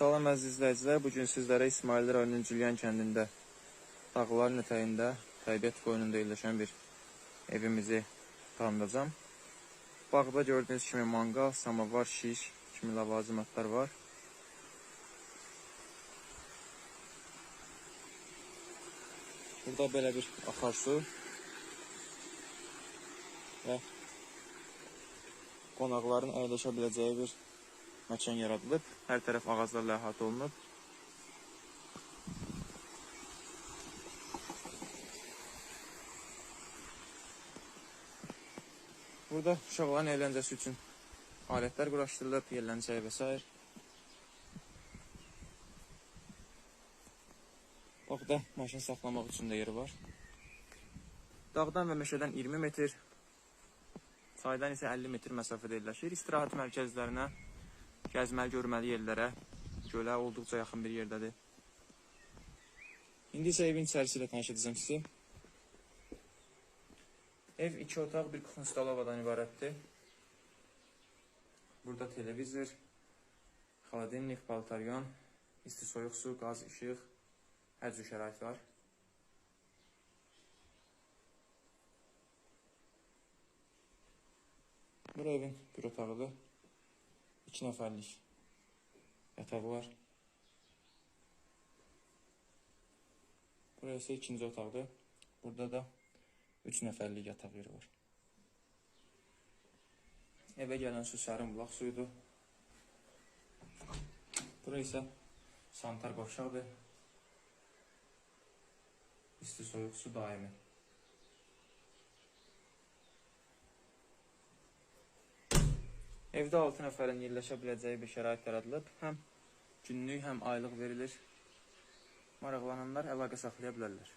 Salam əziz izləyicilər, bugün sizlərə İsmail rayonunun Cülyan kəndində dağların ətəyində təbiət qoynunda yerləşən bir evimizi tanıdacağım. Bağda gördüyünüz kimi manqal, samavar, şiş kimi ləvazimatlar var. Burada belə bir akarsu və qonaqların əyləşə biləcəyi bir məkan yaradılıb. Hər tərəf ağaclarla əhatə olunub. Burada uşaqların əyləncəsi üçün alətlər quraşdırılıb, yerləncəyi və s. Burada maşın saxlamaq üçün də yeri var. Dağdan və meşədən 20 metr, çaydan isə 50 metr məsafədə yerləşir. İstirahət mərkəzlərinə, gəzməli, görməli yerlərə, gölə olduqca yaxın bir yerdədir. İndi isə evin içərisi ilə tanış edəcəm sizi. Ev 2 otaq, bir kuxun stalovadan ibarətdir. Burada televizor, xaladenlik, paltaryon, isti soyuq su, qaz, işıq, hər cür şərait var. Bura evin bir otağıdır. 2 nəfərlik yatağı var. Burası isə ikinci otaqdır. Burada da 3 nəfərlik yataq yeri var. Evə gələn su sərin bulaq suyudur. Burası isə sanitar qovşaqdır. İsti soyuq su daimi. Evdə 6 nəfərin yerləşə biləcəyi bir şərait yaradılıb. Həm günlük, həm aylıq verilir. Maraqlananlar əlaqə saxlaya bilərlər.